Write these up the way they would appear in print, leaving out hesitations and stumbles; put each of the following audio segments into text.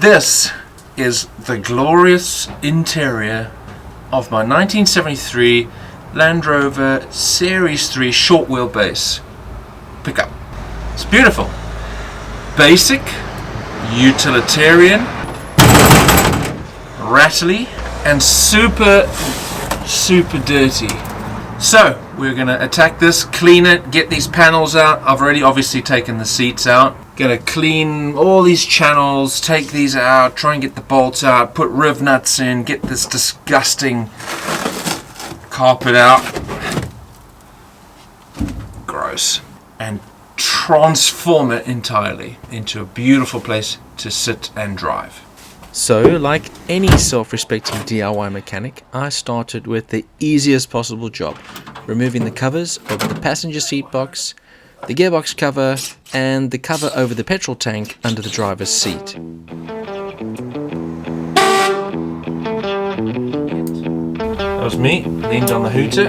This is the glorious interior of my 1973 Land Rover Series 3 short wheelbase pickup. It's beautiful. Basic, utilitarian, rattly, and super dirty. So we're gonna attack this, clean it, get these panels out. I've already obviously taken the seats out. Gonna clean all these channels, take these out, try and get the bolts out, put Rivnuts in, get this disgusting carpet out. Gross. And transform it entirely into a beautiful place to sit and drive. So, like any self-respecting DIY mechanic, I started with the easiest possible job, removing the covers over the passenger seat box, the gearbox cover, and the cover over the petrol tank under the driver's seat. That was me, leaned on the hooter.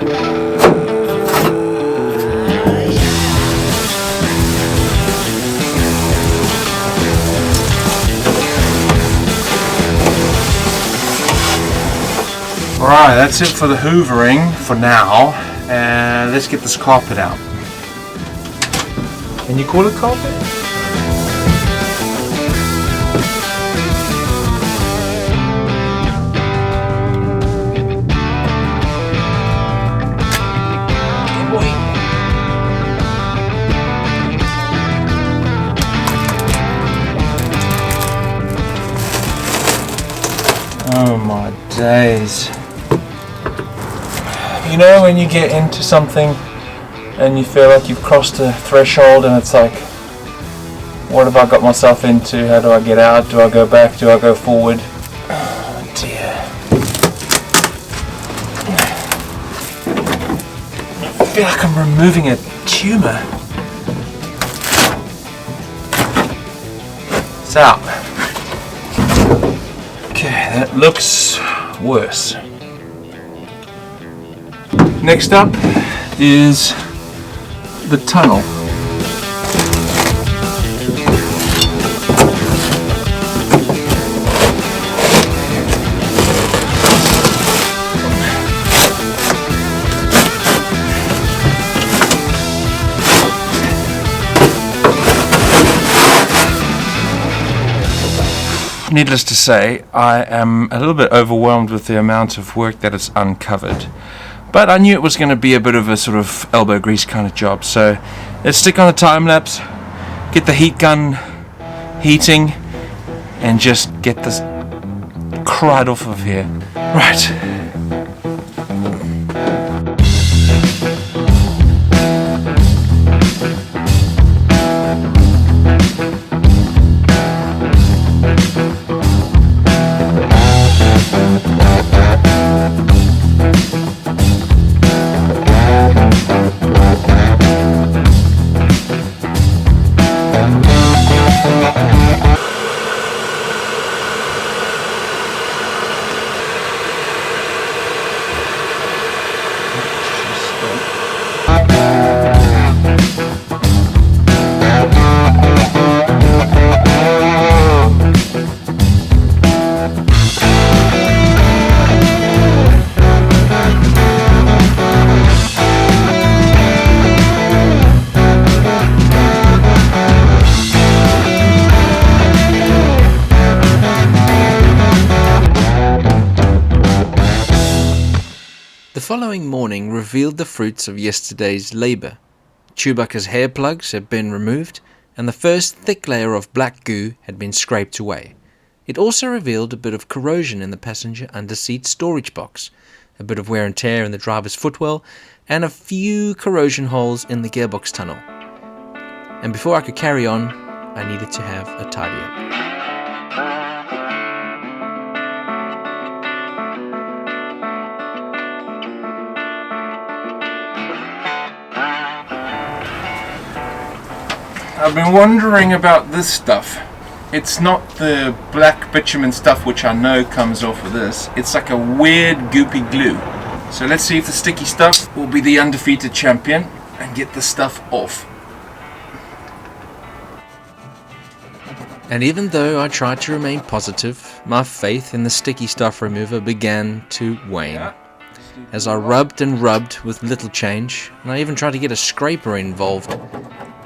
Alright, that's it for the hoovering for now, and let's get this carpet out. Can you call it carpet? Good boy. Oh my days. You know when you get into something and you feel like you've crossed a threshold and it's like, what have I got myself into? How do I get out? Do I go back? Do I go forward? Oh dear. I feel like I'm removing a tumor. It's out. Okay, that looks worse. Next up is the tunnel. Needless to say, I am a little bit overwhelmed with the amount of work that is uncovered. But I knew it was going to be a bit of a sort of elbow grease kind of job. So let's stick on a time lapse, get the heat gun heating, and just get this crud off of here. Right. The following morning revealed the fruits of yesterday's labour. Chewbacca's hair plugs had been removed, and the first thick layer of black goo had been scraped away. It also revealed a bit of corrosion in the passenger under-seat storage box, a bit of wear and tear in the driver's footwell, and a few corrosion holes in the gearbox tunnel. And before I could carry on, I needed to have a tidy up. I've been wondering about this stuff. It's not the black bitumen stuff which I know comes off of this. It's like a weird goopy glue. So let's see if the sticky stuff will be the undefeated champion and get the stuff off. And even though I tried to remain positive, my faith in the sticky stuff remover began to wane. As I rubbed and rubbed with little change, and I even tried to get a scraper involved,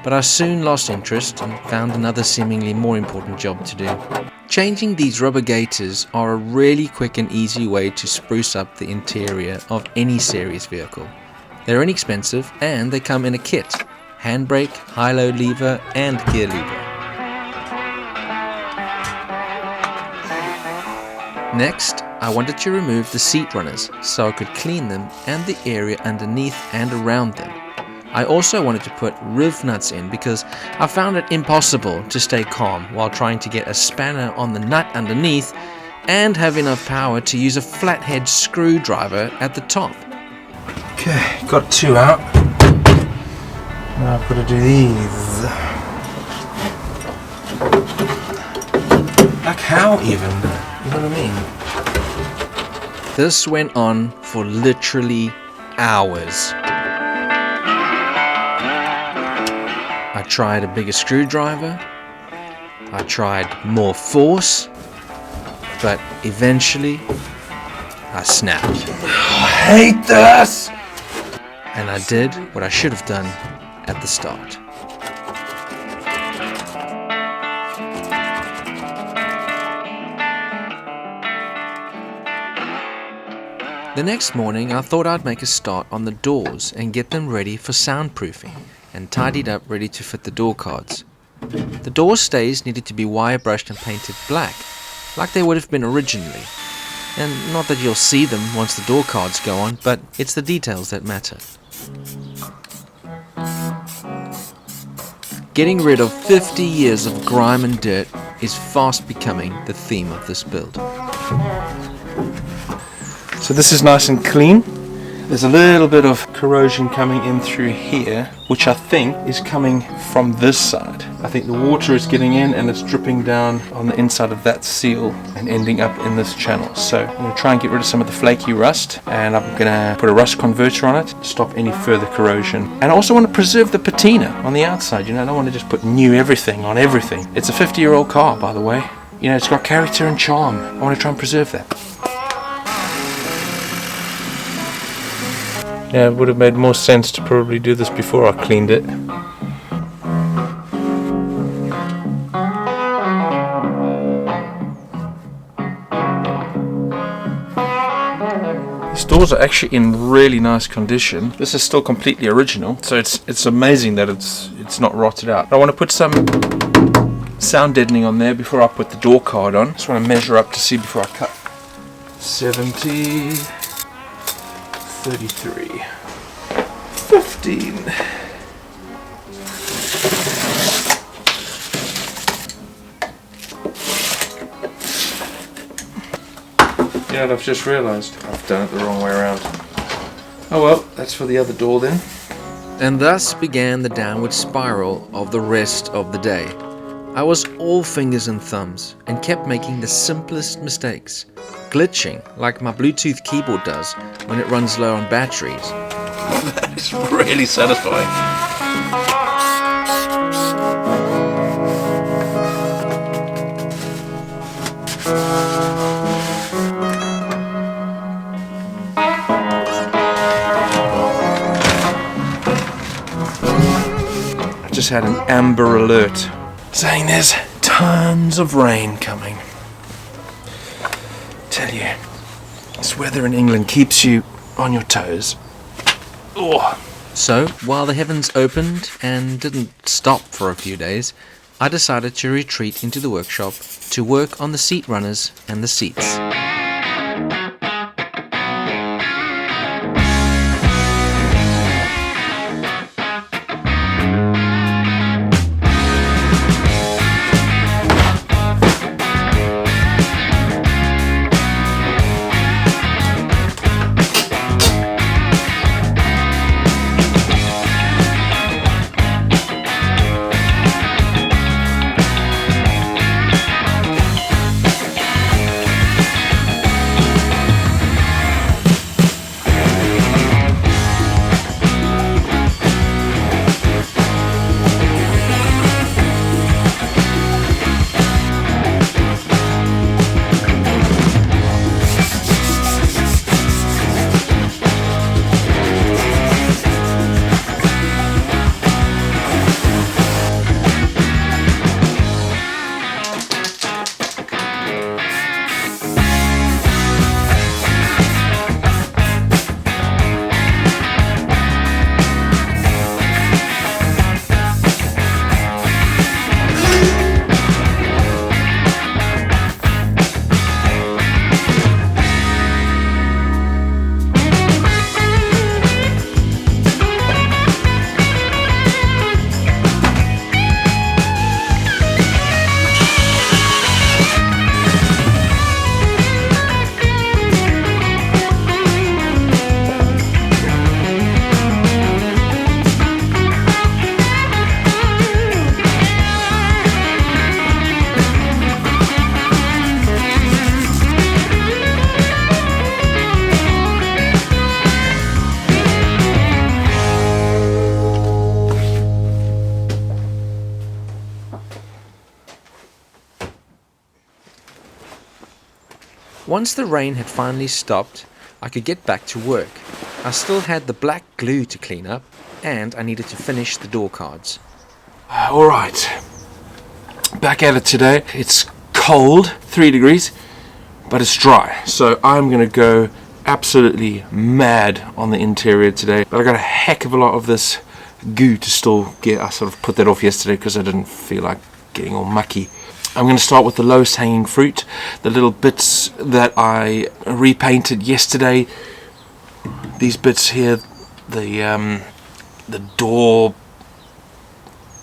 but I soon lost interest and found another seemingly more important job to do. Changing these rubber gaiters are a really quick and easy way to spruce up the interior of any series vehicle. They're inexpensive and they come in a kit: handbrake, high-low lever and gear lever. Next, I wanted to remove the seat runners so I could clean them and the area underneath and around them. I also wanted to put Rivnuts in because I found it impossible to stay calm while trying to get a spanner on the nut underneath and have enough power to use a flathead screwdriver at the top. Okay, got 2 out. Now I've got to do these. Like how even? You know what I mean? This went on for literally hours. I tried a bigger screwdriver, I tried more force, but eventually I snapped. I hate this! And I did what I should have done at the start. The next morning I thought I'd make a start on the doors and get them ready for soundproofing, and tidied up ready to fit the door cards. The door stays needed to be wire brushed and painted black, like they would have been originally. And not that you'll see them once the door cards go on, but it's the details that matter. Getting rid of 50 years of grime and dirt is fast becoming the theme of this build. So this is nice and clean. There's a little bit of corrosion coming in through here, which I think is coming from this side. I think the water is getting in and it's dripping down on the inside of that seal and ending up in this channel. So I'm going to try and get rid of some of the flaky rust, and I'm going to put a rust converter on it to stop any further corrosion. And I also want to preserve the patina on the outside. You know, I don't want to just put new everything on everything. It's a 50-year-old car, by the way. You know, it's got character and charm. I want to try and preserve that. Yeah, it would have made more sense to probably do this before I cleaned it. These doors are actually in really nice condition. This is still completely original, so it's amazing that it's not rotted out. I want to put some sound deadening on there before I put the door card on. Just want to measure up to see before I cut. 70, 33, 15. You know, I've just realised I've done it the wrong way around. Oh well, that's for the other door then. And thus began the downward spiral of the rest of the day. I was all fingers and thumbs and kept making the simplest mistakes, glitching like my Bluetooth keyboard does when it runs low on batteries. That's really satisfying. I just had an amber alert saying there's tons of rain coming. Tell you, this weather in England keeps you on your toes. Oh. So, while the heavens opened and didn't stop for a few days, I decided to retreat into the workshop to work on the seat runners and the seats. Once the rain had finally stopped, I could get back to work. I still had the black glue to clean up, and I needed to finish the door cards. Alright, back at it today. It's cold, 3 degrees, but it's dry. So I'm going to go absolutely mad on the interior today. But I got a heck of a lot of this goo to still get. I sort of put that off yesterday because I didn't feel like getting all mucky. I'm going to start with the lowest hanging fruit, the little bits that I repainted yesterday. These bits here, the door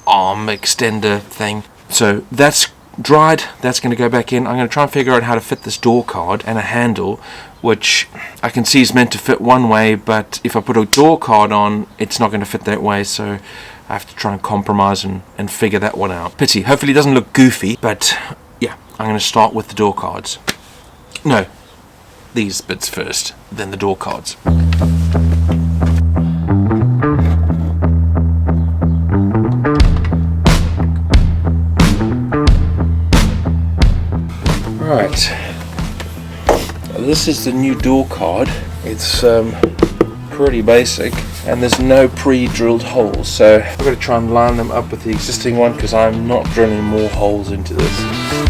arm extender thing. So that's dried, that's going to go back in. I'm going to try and figure out how to fit this door card and a handle, which I can see is meant to fit one way, but if I put a door card on, it's not going to fit that way, so I have to try and compromise and figure that one out. Pity. Hopefully it doesn't look goofy, but yeah, I'm going to start with the door cards. No, these bits first, then the door cards. Right, this is the new door card. It's pretty basic, and there's no pre-drilled holes, so I've got to try and line them up with the existing one because I'm not drilling more holes into this.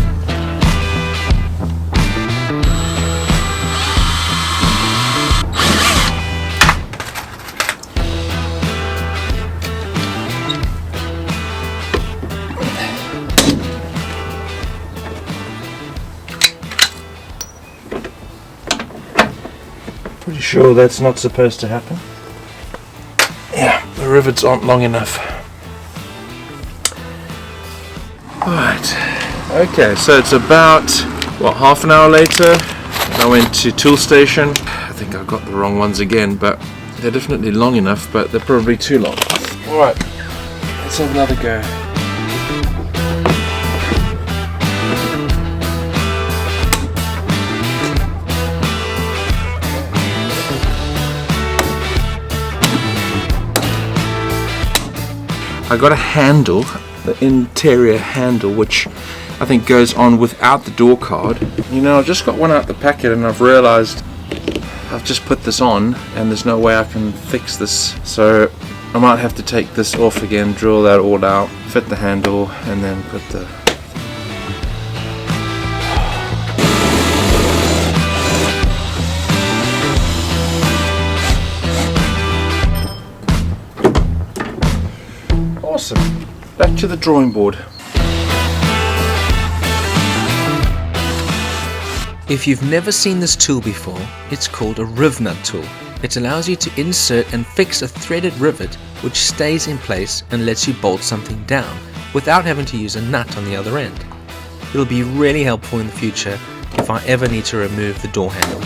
Pretty sure that's not supposed to happen. Yeah, the rivets aren't long enough. Right, okay, so it's about, what, half an hour later, and I went to tool station. I think I got the wrong ones again, but they're definitely long enough, but they're probably too long. Alright, let's have another go. I got a handle, the interior handle, which I think goes on without the door card. You know, I've just got one out the packet and I've realized I've just put this on and there's no way I can fix this. So I might have to take this off again, drill that all out, fit the handle, and then put the... Awesome. Back to the drawing board. If you've never seen this tool before, it's called a Rivnut tool. It allows you to insert and fix a threaded rivet which stays in place and lets you bolt something down without having to use a nut on the other end. It'll be really helpful in the future if I ever need to remove the door handle.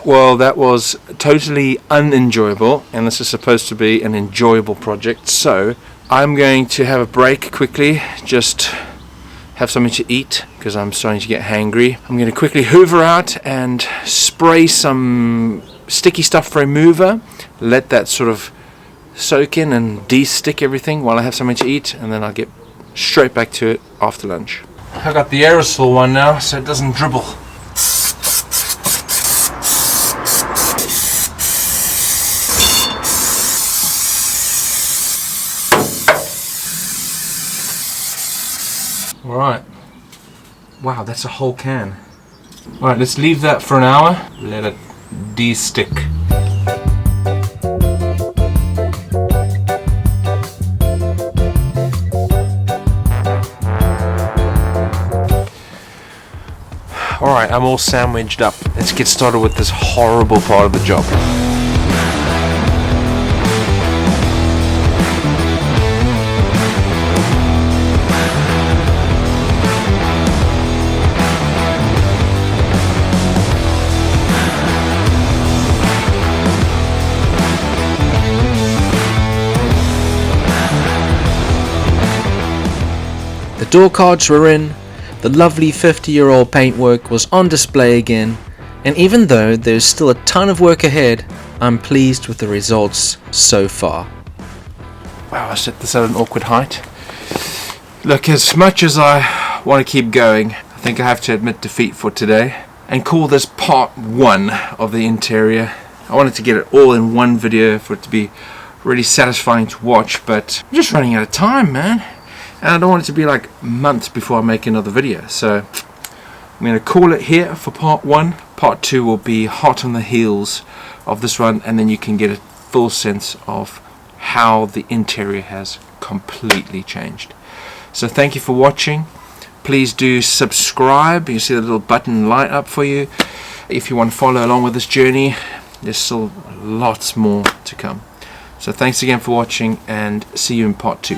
Well, that was totally unenjoyable, and this is supposed to be an enjoyable project, so I'm going to have a break quickly, just have something to eat because I'm starting to get hangry. I'm going to quickly hoover out and spray some sticky stuff remover, let that sort of soak in and de-stick everything while I have something to eat, and then I'll get straight back to it after lunch. I got the aerosol one now so it doesn't dribble. Alright, wow, that's a whole can. Alright, let's leave that for an hour, let it de-stick. Alright, I'm all sandwiched up. Let's get started with this horrible part of the job. door cards were in, the lovely 50-year-old paintwork was on display again, and even though there's still a ton of work ahead, I'm pleased with the results so far. Wow, I set this at an awkward height. Look, as much as I want to keep going, I think I have to admit defeat for today and call this part 1 of the interior. I wanted to get it all in one video for it to be really satisfying to watch, but I'm just running out of time, man. And I don't want it to be like months before I make another video. So I'm going to call it here for part 1. Part 2 will be hot on the heels of this one, and then you can get a full sense of how the interior has completely changed. So thank you for watching. Please do subscribe. You see the little button light up for you. If you want to follow along with this journey, there's still lots more to come. So thanks again for watching, and see you in part 2.